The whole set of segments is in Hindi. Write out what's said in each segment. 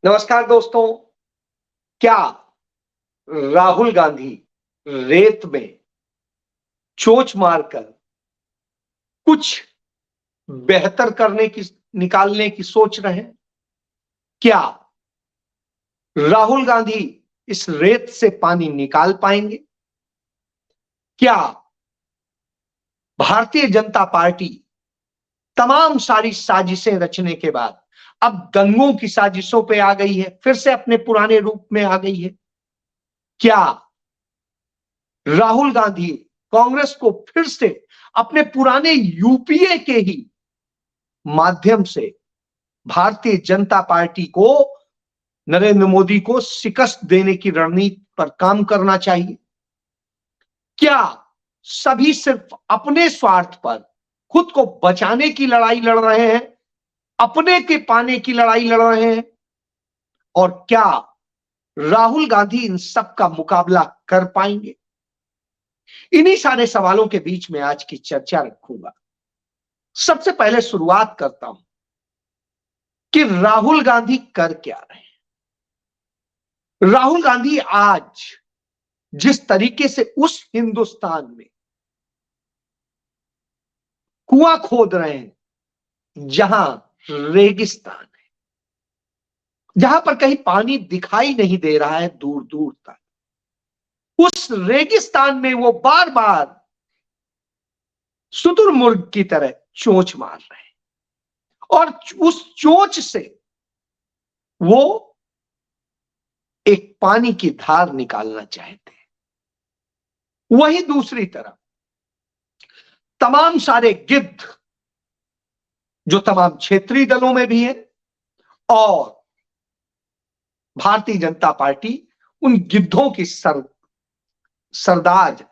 नमस्कार दोस्तों। क्या राहुल गांधी रेत में चोंच मारकर कुछ बेहतर निकालने की सोच रहे हैं? क्या राहुल गांधी इस रेत से पानी निकाल पाएंगे? क्या भारतीय जनता पार्टी तमाम सारी साजिशें रचने के बाद अब दंगों की साजिशों पे आ गई है, फिर से अपने पुराने रूप में आ गई है? क्या राहुल गांधी कांग्रेस को फिर से अपने पुराने यूपीए के ही माध्यम से भारतीय जनता पार्टी को, नरेंद्र मोदी को शिकस्त देने की रणनीति पर काम करना चाहिए? क्या सभी सिर्फ अपने स्वार्थ पर खुद को बचाने की लड़ाई लड़ रहे हैं, अपने के पाने की लड़ाई लड़ रहे हैं? और क्या राहुल गांधी इन सब का मुकाबला कर पाएंगे? इन्हीं सारे सवालों के बीच में आज की चर्चा रखूंगा। सबसे पहले शुरुआत करता हूं कि राहुल गांधी कर क्या रहे हैं। राहुल गांधी आज जिस तरीके से उस हिंदुस्तान में कुआं खोद रहे हैं जहां रेगिस्तान है, जहां पर कहीं पानी दिखाई नहीं दे रहा है दूर दूर तक, उस रेगिस्तान में वो बार बार शुतुरमुर्ग की तरह चोंच मार रहे हैं और उस चोंच से वो एक पानी की धार निकालना चाहते हैं। वहीं दूसरी तरफ तमाम सारे गिद्ध, जो तमाम क्षेत्रीय दलों में भी है, और भारतीय जनता पार्टी उन गिद्धों की सरदार,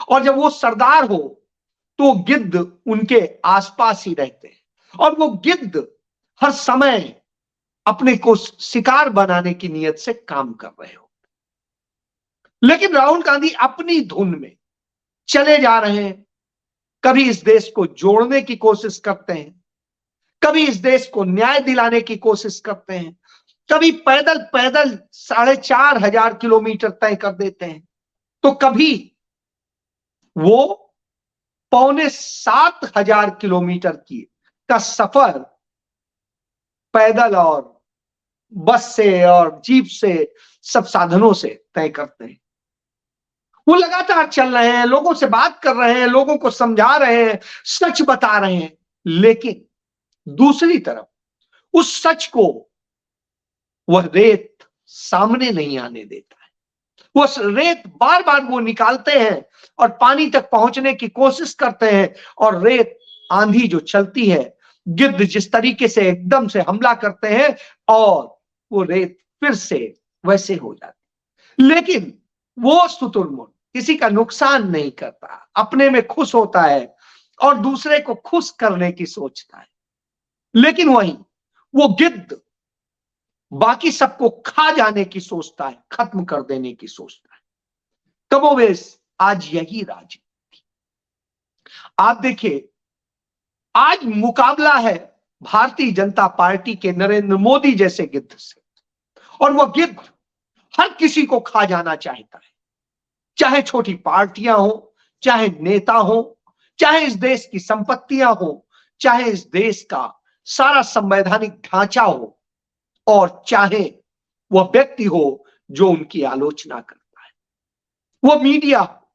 और जब वो सरदार हो तो गिद्ध उनके आसपास ही रहते हैं और वो गिद्ध हर समय अपने को शिकार बनाने की नियत से काम कर रहे हो। लेकिन राहुल गांधी अपनी धुन में चले जा रहे हैं। कभी इस देश को जोड़ने की कोशिश करते हैं, कभी इस देश को न्याय दिलाने की कोशिश करते हैं, कभी पैदल पैदल 4,500 किलोमीटर तय कर देते हैं, तो कभी वो 6,700 किलोमीटर का सफर पैदल और बस से और जीप से, सब साधनों से तय करते हैं। वो लगातार चल रहे हैं, लोगों से बात कर रहे हैं, लोगों को समझा रहे हैं, सच बता रहे हैं, लेकिन दूसरी तरफ उस सच को वह रेत सामने नहीं आने देता है। वो रेत बार बार वो निकालते हैं और पानी तक पहुंचने की कोशिश करते हैं, और रेत आंधी जो चलती है, गिद्ध जिस तरीके से एकदम से हमला करते हैं और वो रेत फिर से वैसे हो जाती। लेकिन वो शुतुरमुर्ग किसी का नुकसान नहीं करता, अपने में खुश होता है और दूसरे को खुश करने की सोचता है। लेकिन वहीं वो गिद्ध बाकी सबको खा जाने की सोचता है, खत्म कर देने की सोचता है। कमोबेश आज यही राजनीति। आप देखिए, आज मुकाबला है भारतीय जनता पार्टी के नरेंद्र मोदी जैसे गिद्ध से, और वह गिद्ध हर किसी को खा जाना चाहता है, चाहे छोटी पार्टियां हो, चाहे नेता हो, चाहे इस देश की संपत्तियां हो, चाहे इस देश का सारा संवैधानिक ढांचा हो, और चाहे वह व्यक्ति हो जो उनकी आलोचना करता है, वो मीडिया हो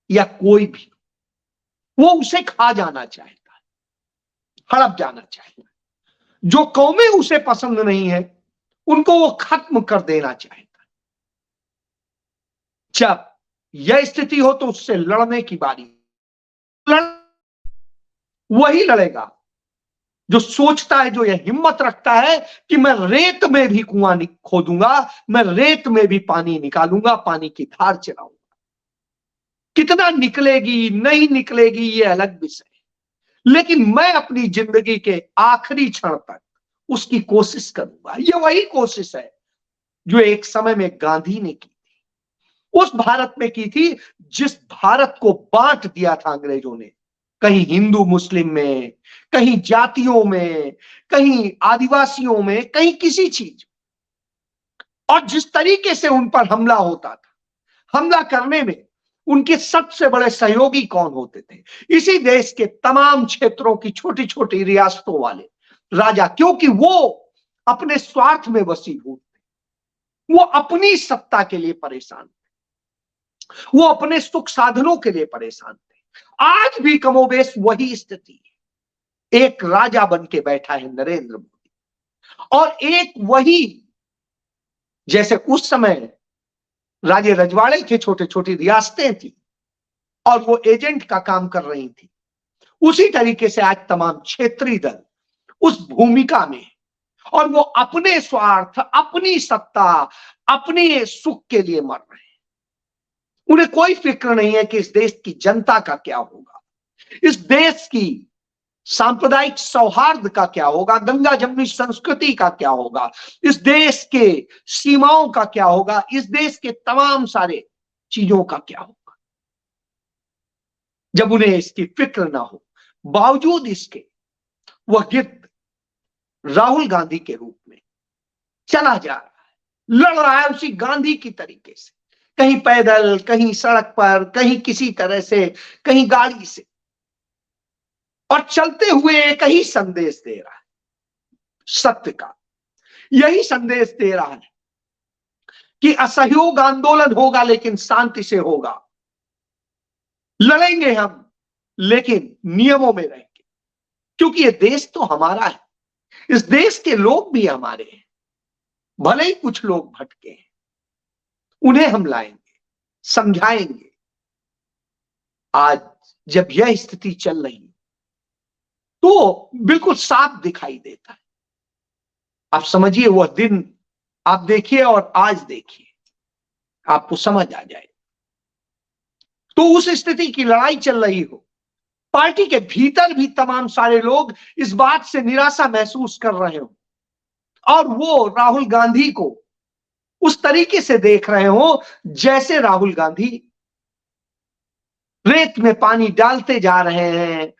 या कोई भी, वो उसे खा जाना चाहता है, हड़प जाना चाहता है। जो कौमें उसे पसंद नहीं है उनको वो खत्म कर देना चाहता है। जब यह स्थिति हो तो उससे लड़ने की बारी वही लड़ेगा जो सोचता है, जो यह हिम्मत रखता है कि मैं रेत में भी कुआं खोदूंगा, मैं रेत में भी पानी निकालूंगा, पानी की धार चलाऊंगा। कितना निकलेगी नहीं निकलेगी ये अलग विषय है, लेकिन मैं अपनी जिंदगी के आखिरी क्षण तक उसकी कोशिश करूंगा। ये वही कोशिश है जो एक समय में गांधी ने की थी, उस भारत में की थी जिस भारत को बांट दिया था अंग्रेजों ने, कहीं हिंदू मुस्लिम में, कहीं जातियों में, कहीं आदिवासियों में, कहीं किसी चीज। और जिस तरीके से उन पर हमला होता था, हमला करने में उनके सबसे बड़े सहयोगी कौन होते थे? इसी देश के तमाम क्षेत्रों की छोटी छोटी रियासतों वाले राजा, क्योंकि वो अपने स्वार्थ में वशीभूत थे, वो अपनी सत्ता के लिए परेशान थे, वो अपने सुख साधनों के लिए परेशान थे। आज भी कमोबेश वही स्थिति है। एक राजा बन के बैठा है नरेंद्र मोदी, और एक वही, जैसे उस समय राजे रजवाड़े थे, छोटे छोटी रियासतें थी और वो एजेंट का काम कर रही थी, उसी तरीके से आज तमाम क्षेत्रीय दल उस भूमिका में, और वो अपने स्वार्थ, अपनी सत्ता, अपने सुख के लिए मर रहे हैं। उन्हें कोई फिक्र नहीं है कि इस देश की जनता का क्या होगा, इस देश की सांप्रदायिक सौहार्द का क्या होगा, गंगा जमुनी संस्कृति का क्या होगा, इस देश के सीमाओं का क्या होगा, इस देश के तमाम सारे चीजों का क्या होगा। जब उन्हें इसकी फिक्र ना हो, बावजूद इसके वह गिद्ध राहुल गांधी के रूप में चला जा रहा है, लड़ रहा है उसी गांधी की तरीके से, कहीं पैदल, कहीं सड़क पर, कहीं किसी तरह से, कहीं गाड़ी से, और चलते हुए एक ही संदेश दे रहा है, सत्य का। यही संदेश दे रहा है कि असहयोग आंदोलन होगा लेकिन शांति से होगा, लड़ेंगे हम लेकिन नियमों में रहेंगे, क्योंकि ये देश तो हमारा है, इस देश के लोग भी हमारे हैं, भले ही कुछ लोग भटके हैं, उन्हें हम लाएंगे, समझाएंगे। आज जब यह स्थिति चल रही तो बिल्कुल साफ दिखाई देता है। आप समझिए, वह दिन आप देखिए और आज देखिए, आपको समझ आ जाए। तो उस स्थिति की लड़ाई चल रही हो, पार्टी के भीतर भी तमाम सारे लोग इस बात से निराशा महसूस कर रहे हो, और वो राहुल गांधी को उस तरीके से देख रहे हो जैसे राहुल गांधी रेत में पानी डालते जा रहे हैं,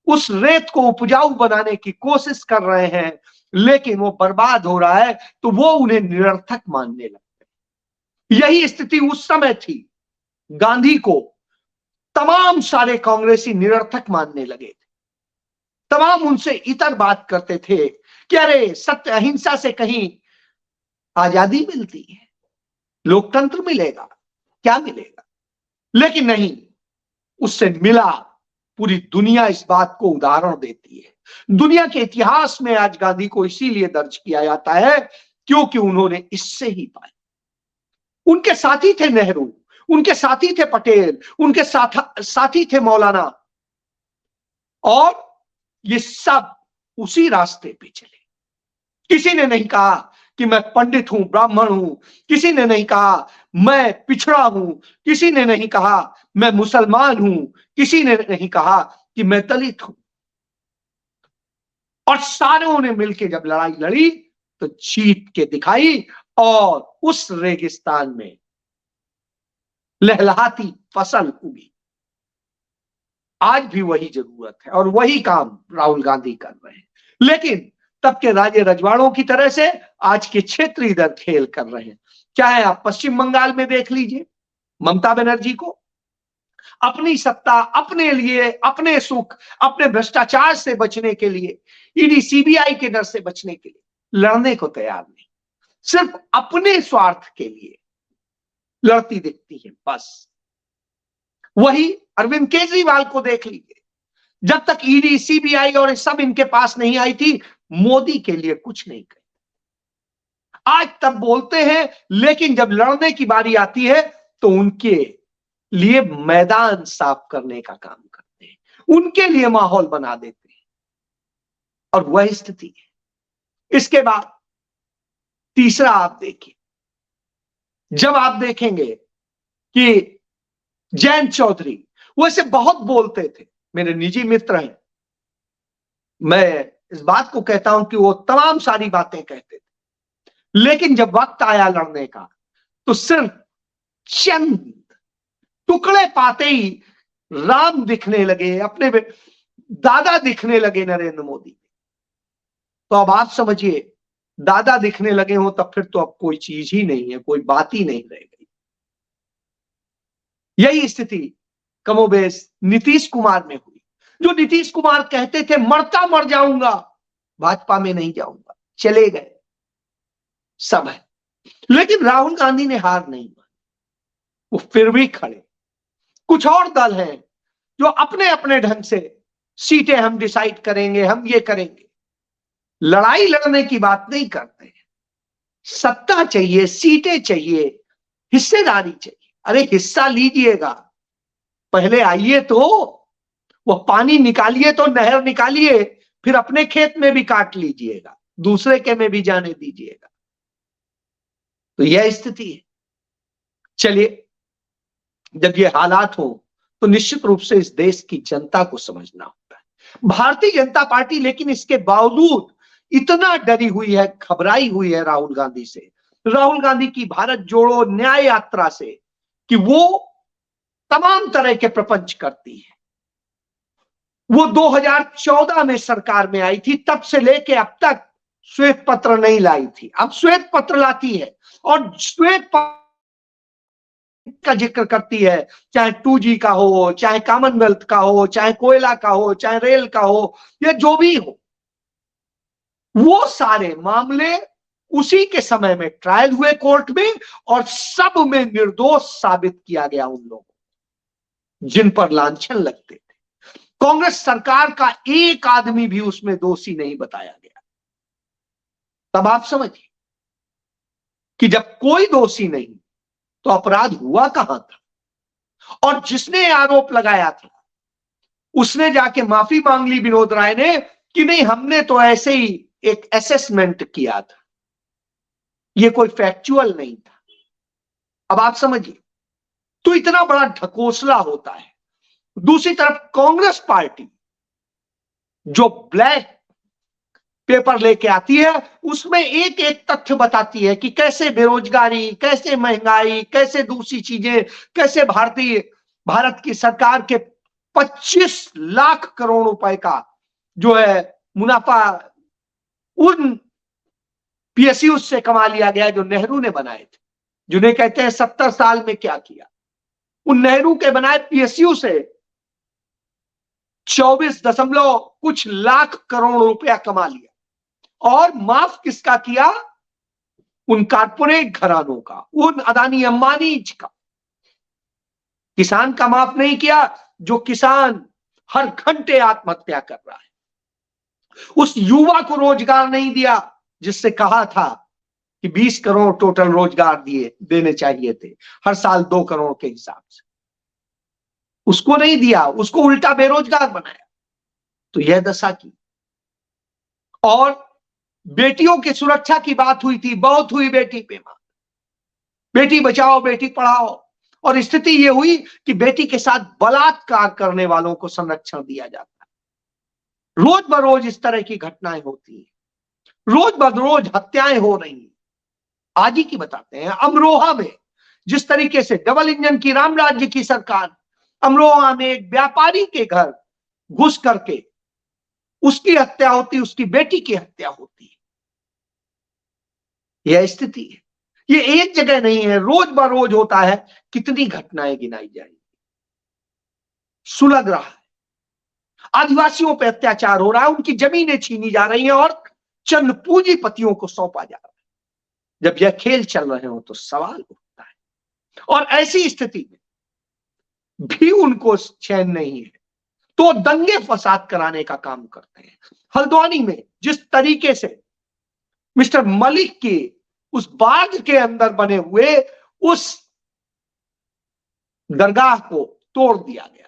उस रेत को उपजाऊ बनाने की कोशिश कर रहे हैं, लेकिन वो बर्बाद हो रहा है तो वो उन्हें निरर्थक मानने लगते। यही स्थिति उस समय थी, गांधी को तमाम सारे कांग्रेसी निरर्थक मानने लगे थे, तमाम उनसे इतर बात करते थे कि अरे सत्य अहिंसा से कहीं आजादी मिलती है, लोकतंत्र मिलेगा, क्या मिलेगा। लेकिन नहीं, उससे मिला। पूरी दुनिया इस बात को उदाहरण देती है। दुनिया के इतिहास में आज गांधी को इसीलिए दर्ज किया जाता है क्योंकि उन्होंने इससे ही पाया। उनके साथी थे नेहरू, उनके साथी थे पटेल, उनके साथी थे मौलाना, और ये सब उसी रास्ते पे चले। किसी ने नहीं कहा कि मैं पंडित हूं, ब्राह्मण हूं, किसी ने नहीं कहा मैं पिछड़ा हूं, किसी ने नहीं कहा मैं मुसलमान हूं, किसी ने नहीं कहा कि मैं दलित हूं, और सारों ने मिलकर जब लड़ाई लड़ी तो जीत के दिखाई, और उस रेगिस्तान में लहलहाती फसल उगी। आज भी वही जरूरत है और वही काम राहुल गांधी कर रहे हैं, लेकिन तब के राजे रजवाड़ों की तरह से आज के क्षेत्रीय दल खेल कर रहे हैं। क्या है, आप पश्चिम बंगाल में देख लीजिए, ममता बनर्जी को अपनी सत्ता, अपने लिए, अपने सुख, अपने भ्रष्टाचार से बचने के लिए, ईडी सीबीआई के डर से बचने के लिए लड़ने को तैयार नहीं, सिर्फ अपने स्वार्थ के लिए लड़ती दिखती है बस। वही अरविंद केजरीवाल को देख लीजिए, जब तक ईडी सीबीआई और सब इनके पास नहीं आई थी, मोदी के लिए कुछ नहीं कही। आज तब बोलते हैं, लेकिन जब लड़ने की बारी आती है तो उनके लिए मैदान साफ करने का काम करते हैं, उनके लिए माहौल बना देते हैं, और वह स्थिति है। इसके बाद तीसरा आप देखिए, जब आप देखेंगे कि जयंत चौधरी वैसे बहुत बोलते थे, मेरे निजी मित्र हैं, मैं इस बात को कहता हूं कि वो तमाम सारी बातें कहते थे, लेकिन जब वक्त आया लड़ने का तो सिर्फ चंद टुकड़े पाते ही राम दिखने लगे, अपने दादा दिखने लगे नरेंद्र मोदी। तो अब आप समझिए दादा दिखने लगे हो तब फिर तो अब कोई चीज ही नहीं है, कोई बात ही नहीं रह गई। यही स्थिति कमोबेश नीतीश कुमार में हुई। जो नीतीश कुमार कहते थे मरता मर जाऊंगा, भाजपा में नहीं जाऊंगा, चले गए, सब है। लेकिन राहुल गांधी ने हार नहीं मानी, वो फिर भी खड़े। कुछ और दल हैं जो अपने अपने ढंग से सीटें हम डिसाइड करेंगे, हम ये करेंगे, लड़ाई लड़ने की बात नहीं करते हैं। सत्ता चाहिए, सीटें चाहिए, हिस्सेदारी चाहिए। अरे हिस्सा लीजिएगा, पहले आइए तो, वह पानी निकालिए तो नहर निकालिए, फिर अपने खेत में भी काट लीजिएगा, दूसरे के में भी जाने दीजिएगा। तो यह स्थिति है। चलिए, जब ये हालात हो तो निश्चित रूप से इस देश की जनता को समझना होता है। भारतीय जनता पार्टी लेकिन इसके बावजूद इतना डरी हुई है, घबराई हुई है राहुल गांधी से, राहुल गांधी की भारत जोड़ो न्याय यात्रा से, कि वो तमाम तरह के प्रपंच करती है। वो 2014 में सरकार में आई थी, तब से लेके अब तक श्वेत पत्र नहीं लाई थी, अब श्वेत पत्र लाती है। और श्वेत पत्र का जिक्र करती है, चाहे 2G का हो, चाहे कॉमनवेल्थ का हो, चाहे कोयला का हो, चाहे रेल का हो, या जो भी हो, वो सारे मामले उसी के समय में ट्रायल हुए कोर्ट में, और सब में निर्दोष साबित किया गया उन लोगों जिन पर लांछन लगते थे। कांग्रेस सरकार का एक आदमी भी उसमें दोषी नहीं बताया गया। तब आप समझिए कि जब कोई दोषी नहीं तो अपराध हुआ कहां था। और जिसने आरोप लगाया था उसने जाके माफी मांग ली विनोद राय ने, कि नहीं हमने तो ऐसे ही एक असेसमेंट किया था, ये कोई फैक्चुअल नहीं था। अब आप समझिए, तो इतना बड़ा ढकोसला होता है। दूसरी तरफ कांग्रेस पार्टी जो ब्लैक पेपर लेके आती है, उसमें एक एक तथ्य बताती है कि कैसे बेरोजगारी, कैसे महंगाई, कैसे दूसरी चीजें, कैसे भारत की सरकार के 25 लाख करोड़ रुपए का जो है मुनाफा उन PSU से कमा लिया गया जो नेहरू ने बनाए थे, जिन्हें कहते हैं 70 साल में क्या किया। उन नेहरू के बनाए PSU से 24 दशमलव कुछ लाख करोड़ रुपया कमा लिया। और माफ किसका किया? उन कारपोरेट घरानों का, उन अदानी अंबानी का। किसान का माफ नहीं किया, जो किसान हर घंटे आत्महत्या कर रहा है। उस युवा को रोजगार नहीं दिया जिससे कहा था कि 20 करोड़ टोटल रोजगार देने चाहिए थे, हर साल 2 करोड़ के हिसाब से। उसको नहीं दिया, उसको उल्टा बेरोजगार बनाया। तो यह दशा की। और बेटियों की सुरक्षा की बात हुई थी, बहुत हुई बेटी पे मार, बेटी बचाओ बेटी पढ़ाओ, और स्थिति यह हुई कि बेटी के साथ बलात्कार करने वालों को संरक्षण दिया जाता है। रोज बरोज इस तरह की घटनाएं होती हैं, रोज बरोज हत्याएं हो रही हैं। आज ही की बताते हैं, अमरोहा में जिस तरीके से डबल इंजन की राम राज्य की सरकार अमरोहा में एक व्यापारी के घर घुस करके उसकी हत्या होती, उसकी बेटी की हत्या होती है। यह स्थिति है। ये एक जगह नहीं है, रोज बरोज होता है। कितनी घटनाएं गिनाई जाएंगी। सुलग रहा है, आदिवासियों पर अत्याचार हो रहा है, उनकी जमीनें छीनी जा रही हैं और चंद पूंजीपतियों को सौंपा जा रहा है। जब यह खेल चल रहे हो तो सवाल उठता है। और ऐसी स्थिति में भी उनको चैन नहीं है तो दंगे फसाद कराने का काम करते हैं। हल्द्वानी में जिस तरीके से मिस्टर मलिक के उस बाग के अंदर बने हुए उस दरगाह को तोड़ दिया गया,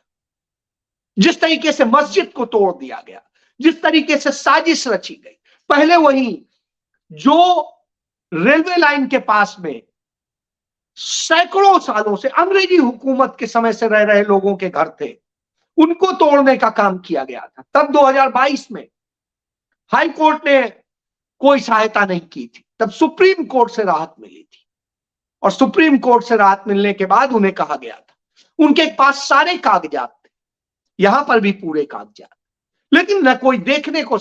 जिस तरीके से मस्जिद को तोड़ दिया गया, जिस तरीके से साजिश रची गई। पहले वही जो रेलवे लाइन के पास में सैकड़ों सालों से अंग्रेजी हुकूमत के समय से रह रहे लोगों के घर थे, उनको तोड़ने का काम किया गया था। तब 2022 में हाई कोर्ट ने कोई सहायता नहीं की थी, तब सुप्रीम कोर्ट से राहत मिली थी। और सुप्रीम कोर्ट से राहत मिलने के बाद उन्हें कहा गया था, उनके पास सारे कागजात थे, यहां पर भी पूरे कागजात, लेकिन न कोई देखने को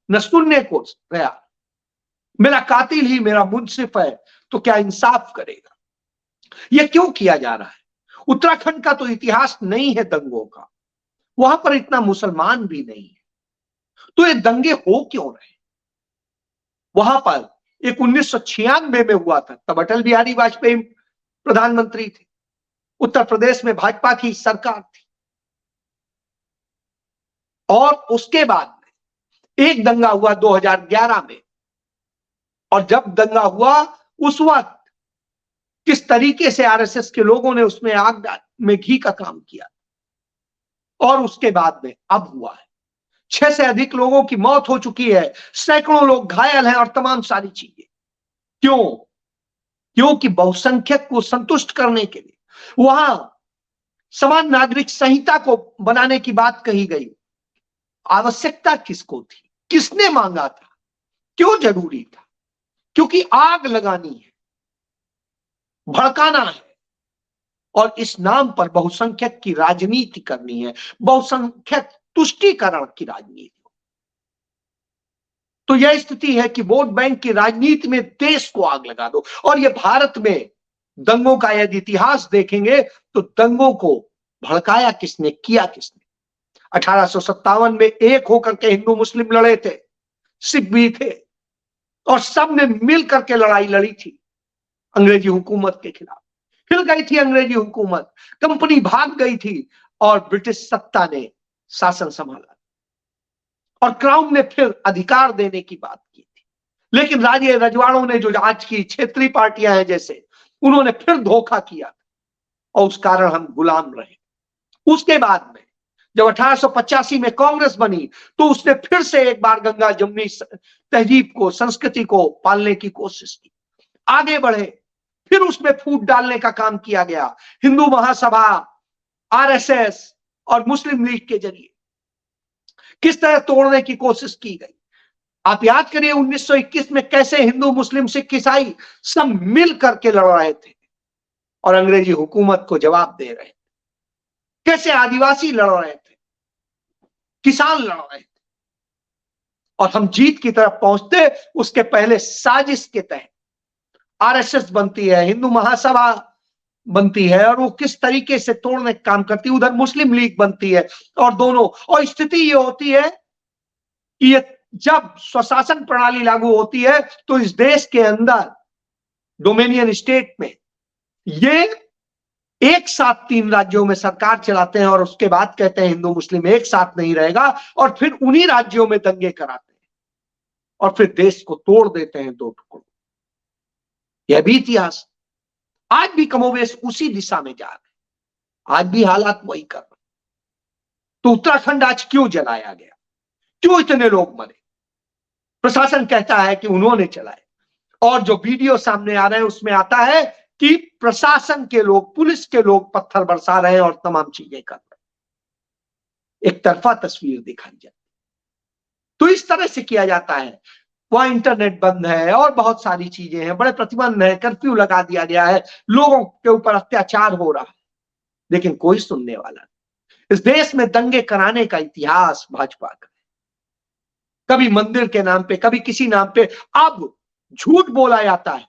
न सुनने को तैयार। मेरा कातिल ही मेरा मुंसिफ है, तो क्या इंसाफ करेगा? यह क्यों किया जा रहा है? उत्तराखंड का तो इतिहास नहीं है दंगों का, वहां पर इतना मुसलमान भी नहीं है, तो ये दंगे हो क्यों रहे? वहां पर एक 1996 में हुआ था, तब अटल बिहारी वाजपेयी प्रधानमंत्री थे, उत्तर प्रदेश में भाजपा की सरकार थी, और उसके बाद में एक दंगा हुआ 2011 में, और जब दंगा हुआ उस वक्त किस तरीके से आरएसएस के लोगों ने उसमें आग में घी का काम किया, और उसके बाद में अब हुआ है 6 से अधिक लोगों की मौत हो चुकी है, सैकड़ों लोग घायल हैं और तमाम सारी चीजें। क्यों? क्योंकि बहुसंख्यक को संतुष्ट करने के लिए वहां समान नागरिक संहिता को बनाने की बात कही गई। आवश्यकता किसको थी? किसने मांगा था? क्यों जरूरी था? क्योंकि आग लगानी है, भड़काना है, और इस नाम पर बहुसंख्यक की राजनीति करनी है, बहुसंख्यक तुष्टीकरण की राजनीति। तो यह स्थिति है कि वोट बैंक की राजनीति में देश को आग लगा दो। और यह भारत में दंगों का यदि इतिहास देखेंगे तो दंगों को भड़काया किसने, किया किसने? 1857 में एक होकर के हिंदू मुस्लिम लड़े थे, सिख भी थे, और सब ने मिल करके लड़ाई लड़ी थी अंग्रेजी हुकूमत के खिलाफ। हिल गई थी अंग्रेजी हुकूमत, कंपनी भाग गई थी, और ब्रिटिश सत्ता ने शासन संभाला, और क्राउन ने फिर अधिकार देने की बात की थी। लेकिन राजे रजवाड़ों ने, जो आज की क्षेत्रीय पार्टियां हैं जैसे, उन्होंने फिर धोखा किया, और उस कारण हम गुलाम रहे। उसके बाद में जब 1885 में कांग्रेस बनी, तो उसने फिर से एक बार गंगा जमुनी तहजीब को, संस्कृति को पालने की कोशिश की, आगे बढ़े, फिर उसमें फूट डालने का काम किया गया हिंदू महासभा, आरएसएस और मुस्लिम लीग के जरिए। किस तरह तोड़ने की कोशिश की गई? आप याद करिए 1921 में कैसे हिंदू मुस्लिम सिख ईसाई सब मिल करके लड़ रहे थे और अंग्रेजी हुकूमत को जवाब दे रहे थे। कैसे आदिवासी लड़ रहे थे, किसान लड़ रहे थे, और हम जीत की तरफ पहुंचते उसके पहले साजिश के तहत आरएसएस बनती है, हिंदू महासभा बनती है, और वो किस तरीके से तोड़ने का काम करती है। उधर मुस्लिम लीग बनती है, और दोनों, और स्थिति ये होती है कि ये जब स्वशासन प्रणाली लागू होती है तो इस देश के अंदर डोमिनियन स्टेट में ये एक साथ 3 राज्यों में सरकार चलाते हैं, और उसके बाद कहते हैं हिंदू मुस्लिम एक साथ नहीं रहेगा, और फिर उन्हीं राज्यों में दंगे कराते हैं, और फिर देश को तोड़ देते हैं 2 टुकड़ों। यह भी इतिहास। आज भी कमोबेश उसी दिशा में जा रहे हैं, आज भी हालात वही कर रहे हैं। तो उत्तराखंड आज क्यों जलाया गया? क्यों इतने लोग मरे? प्रशासन कहता है कि उन्होंने चलाए, और जो वीडियो सामने आ रहे हैं उसमें आता है कि प्रशासन के लोग, पुलिस के लोग पत्थर बरसा रहे हैं और तमाम चीजें कर रहे हैं। एक तरफा तस्वीर दिखाई जाती। तो इस तरह से किया जाता है। वहां इंटरनेट बंद है और बहुत सारी चीजें हैं, बड़े प्रतिबंध है, कर्फ्यू लगा दिया गया है, लोगों के ऊपर अत्याचार हो रहा है, लेकिन कोई सुनने वाला नहीं। इस देश में दंगे कराने का इतिहास भाजपा का, कभी मंदिर के नाम पे, कभी किसी नाम पे। अब झूठ बोला जाता है।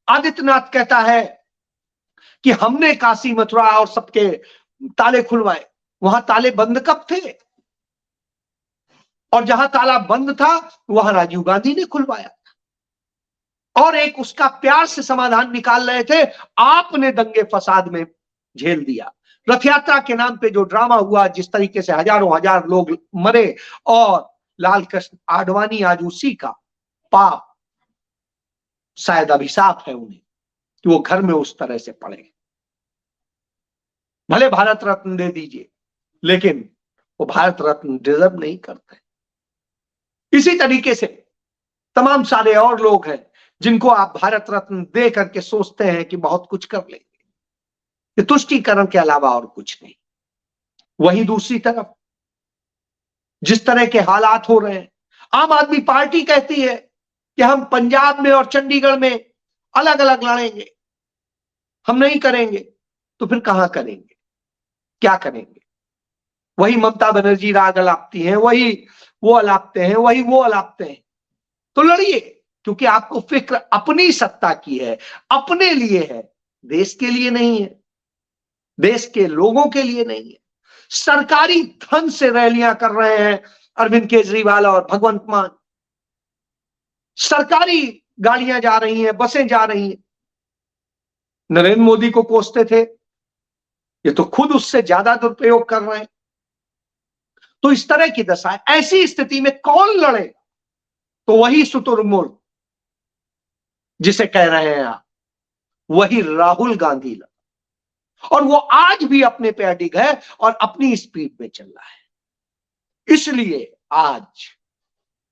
आदित्यनाथ कहता है कि हमने काशी मथुरा और सबके ताले खुलवाए। वहां ताले बंद कब थे? और जहां ताला बंद था वहां राजीव गांधी ने खुलवाया, और एक उसका प्यार से समाधान निकाल रहे थे। आपने दंगे फसाद में झेल दिया। रथ यात्रा के नाम पे जो ड्रामा हुआ, जिस तरीके से हजारों हजार लोग मरे, और लाल कृष्ण आडवाणी आज उसी का पाप, शायद अभिशाप है उन्हें कि वो घर में उस तरह से पड़े। भले भारत रत्न दे दीजिए, लेकिन वो भारत रत्न डिजर्व नहीं करते। इसी तरीके से तमाम सारे और लोग हैं जिनको आप भारत रत्न दे करके सोचते हैं कि बहुत कुछ कर लेंगे, ये तुष्टीकरण के अलावा और कुछ नहीं। वहीं दूसरी तरफ जिस तरह के हालात हो रहे हैं, आम आदमी पार्टी कहती है कि हम पंजाब में और चंडीगढ़ में अलग अलग लड़ेंगे, हम नहीं करेंगे। तो फिर कहां करेंगे, क्या करेंगे? वही ममता बनर्जी राग अलापती हैं, वही वो अलापते हैं, वही वो अलापते हैं। तो लड़िए, क्योंकि आपको फिक्र अपनी सत्ता की है, अपने लिए है, देश के लिए नहीं है, देश के लोगों के लिए नहीं है। सरकारी धन से रैलियां कर रहे हैं अरविंद केजरीवाल और भगवंत मान। सरकारी गाड़ियां जा रही हैं, बसें जा रही हैं। नरेंद्र मोदी को कोसते थे, ये तो खुद उससे ज्यादा दुरुपयोग कर रहे हैं। तो इस तरह की दशा है। ऐसी स्थिति में कौन लड़े? तो वही शुतुरमुर्ग जिसे कह रहे हैं आप, वही राहुल गांधी लड़ा, और वो आज भी अपने पे अडिग है और अपनी स्पीड में चल रहा है। इसलिए आज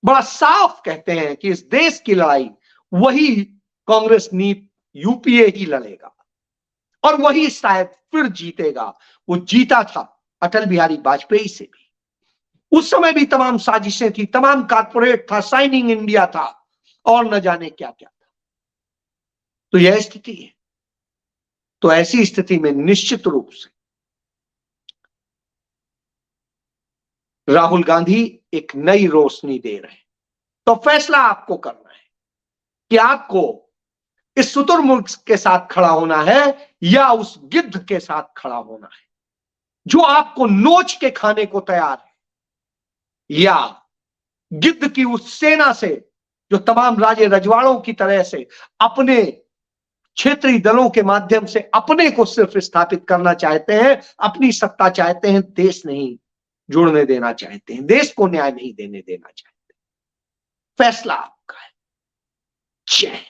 बड़ा साफ कहते हैं कि इस देश की लड़ाई वही कांग्रेस नीत यूपीए ही लड़ेगा, और वही शायद फिर जीतेगा। वो जीता था अटल बिहारी वाजपेयी से भी, उस समय भी तमाम साजिशें थी, तमाम कारपोरेट था, शाइनिंग इंडिया था, और न जाने क्या क्या था। तो यह स्थिति है। तो ऐसी स्थिति में निश्चित रूप से राहुल गांधी एक नई रोशनी दे रहे हैं। तो फैसला आपको करना है कि आपको इस शुतुरमुर्ग के साथ खड़ा होना है या उस गिद्ध के साथ खड़ा होना है जो आपको नोच के खाने को तैयार है, या गिद्ध की उस सेना से जो तमाम राजे रजवाड़ों की तरह से अपने क्षेत्रीय दलों के माध्यम से अपने को सिर्फ स्थापित करना चाहते हैं, अपनी सत्ता चाहते हैं, देश नहीं जुड़ने देना चाहते हैं, देश को न्याय नहीं देने देना चाहते। फैसला आपका है। जय